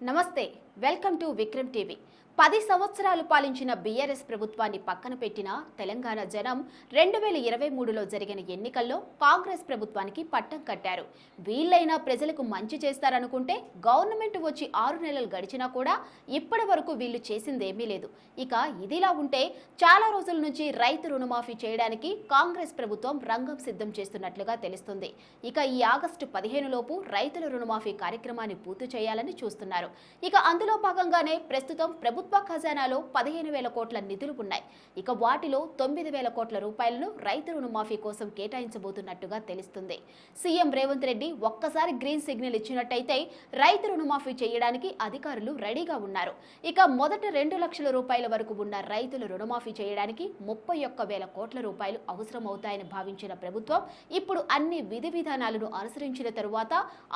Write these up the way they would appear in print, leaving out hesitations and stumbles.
నమస్తే, welcome to Vikram TV. 10 సంవత్సరాలు పాలించిన బీఆర్ఎస్ ప్రభుత్వాన్ని పక్కన పెట్టిన తెలంగాణ జనం 2023లో జరిగిన ఎన్నికల్లో కాంగ్రెస్ ప్రభుత్వానికి పట్టం కట్టారు. వీళ్ళైనా ప్రజలకు మంచి చేస్తారనుకుంటే గవర్నమెంట్ వచ్చి 6 నెలలు గడిచినా కూడా ఇప్పటి వరకు వీళ్ళు చేసిందేమీ లేదు. ఇక ఇదిలా ఉంటే చాలా రోజుల నుంచి రైతు రుణమాఫీ చేయడానికి కాంగ్రెస్ ప్రభుత్వం రంగం సిద్ధం చేస్తున్నట్లుగా తెలుస్తుంది. ఇక ఈ ఆగస్టు 15 లోపు రైతుల రుణమాఫీ కార్యక్రమాన్ని పూర్తి చేయాలని చూస్తున్నారు. ఇక అందులో భాగంగానే ప్రస్తుతం ప్రభుత్వ ఖజానాలో 15,000 కోట్ల నిధులు ఉన్నాయి. ఇక వాటిలో 9,000 కోట్ల రూపాయలను రైతు రుణమాఫీ కోసం కేటాయించబోతున్నట్టుగా తెలుస్తుంది. సీఎం రేవంత్ రెడ్డి ఒక్కసారి గ్రీన్ సిగ్నల్ ఇచ్చినట్టయితే రైతు రుణమాఫీ చేయడానికి అధికారులు రెడీగా ఉన్నారు. ఇక మొదట 2 లక్షల రూపాయల వరకు ఉన్న రైతుల రుణమాఫీ చేయడానికి 31,000 కోట్ల రూపాయలు అవసరమవుతాయని భావించిన ప్రభుత్వం ఇప్పుడు అన్ని విధి విధానాలను అనుసరించిన తరువాత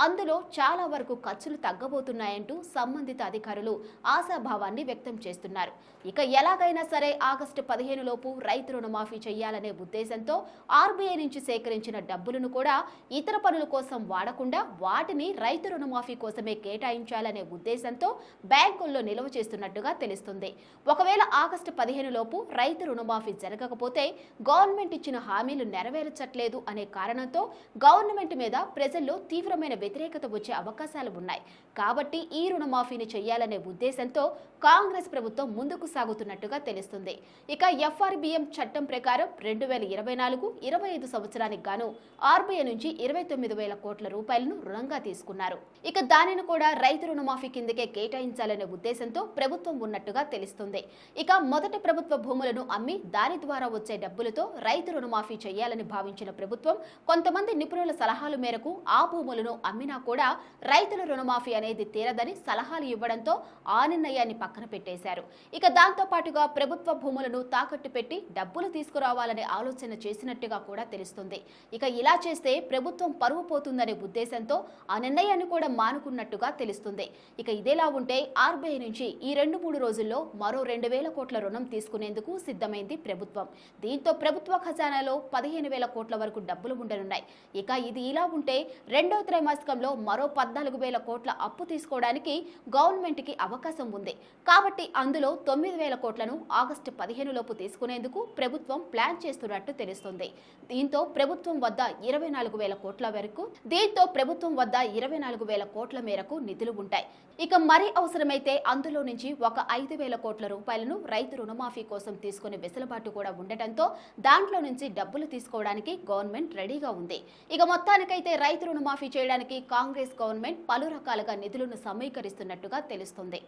అందులో చాలా వరకు ఖర్చులు తగ్గబోతున్నాయంటూ సంబంధిత అధికారులు ఆశాభావాన్ని వ్యక్తం చేస్తున్నారు. ఇక ఎలాగైనా సరే ఆగస్టు 15 లోపు రైతు రుణమాఫీ చేయాలనే ఉద్దేశంతో ఆర్బీఐ నుంచి సేకరించిన డబ్బులను కూడా ఇతర పనుల కోసం వాడకుండా వాటిని రైతు రుణమాఫీ కోసమే కేటాయించాలనే ఉద్దేశంతో బ్యాంకుల్లో నిల్వ చేస్తున్నట్టుగా తెలుస్తుంది. ఒకవేళ ఆగస్టు 15 లోపు రైతు రుణమాఫీ జరగకపోతే గవర్నమెంట్ ఇచ్చిన హామీలు నెరవేర్చట్లేదు అనే కారణంతో గవర్నమెంట్ మీద ప్రజల్లో తీవ్రమైన వ్యతిరేకత వచ్చే అవకాశాలు ఉన్నాయి. కాబట్టి ఈ రుణమాఫీని చేయాలనే ఉద్దేశంతో కాంగ్రెస్ ప్రభుత్వం ముందుకు సాగుతున్నట్టుగా తెలుస్తుంది. ఇక ఎఫ్ఆర్బిఎం చట్టం ప్రకారం 2024-25 సంవత్సరానికి గాను ఆర్బీఐ నుంచి 29,000 కోట్ల రూపాయలను రుణంగా తీసుకున్నారు. ఇక దానిని కూడా రైతు రుణమాఫీ కిందకే కేటాయించాలనే ఉద్దేశంతో ప్రభుత్వం ఉన్నట్టుగా తెలుస్తుంది. ఇక మొదట ప్రభుత్వ భూములను అమ్మి దాని ద్వారా వచ్చే డబ్బులతో రైతు రుణమాఫీ చేయాలని భావించిన ప్రభుత్వం కొంతమంది నిపుణుల సలహాల మేరకు ఆ భూములను అమ్మినా కూడా రైతుల రుణమాఫీ అనేది తీరదని సలహాలు ఇవ్వడంతో ఆ నిర్ణయాన్ని పక్కన పెట్టేశారు. ఇక దాంతో పాటుగా ప్రభుత్వ భూములను తాకట్టు పెట్టి డబ్బులు తీసుకురావాలనే ఆలోచన చేసినట్టుగా కూడా తెలుస్తుంది. ఇక ఇలా చేస్తే ప్రభుత్వం పరువు పోతుందనే ఉద్దేశంతో ఆ నిర్ణయాన్ని కూడా మానుకున్నట్టుగా తెలుస్తుంది. ఇక ఇదేలా ఉంటే ఆర్బీఐ నుంచి ఈ 2-3 రోజుల్లో మరో 2,000 కోట్ల రుణం తీసుకునేందుకు సిద్ధమైంది ప్రభుత్వం. దీంతో ప్రభుత్వ ఖజానాలో 15,000 కోట్ల వరకు డబ్బులు ఉండనున్నాయి. ఇక ఇది ఇలా ఉంటే రెండో త్రైమాసికంలో మరో 14,000 కోట్ల అప్పు తీసుకోవడానికి గవర్నమెంట్ కి అవకాశం ఉంది. కాబట్టి అందులో 9,000 కోట్లను ఆగస్టు 15 లోపు తీసుకునేందుకు ప్రభుత్వం ప్లాన్ చేస్తున్నట్టు తెలుస్తుంది. దీంతో ప్రభుత్వం వద్ద 24,000 కోట్ల మేరకు నిధులు ఉంటాయి. ఇక మరీ అవసరమైతే అందులో నుంచి ఒక 5,000 కోట్ల రూపాయలను రైతు రుణమాఫీ కోసం తీసుకునే వెసులుబాటు కూడా ఉండటంతో దాంట్లో నుంచి డబ్బులు తీసుకోవడానికి గవర్నమెంట్ రెడీగా ఉంది. ఇక మొత్తానికైతే రైతు రుణమాఫీ చేయడానికి కాంగ్రెస్ గవర్నమెంట్ పలు రకాలుగా నిధులను సమీకరిస్తున్నట్టుగా తెలుస్తుంది.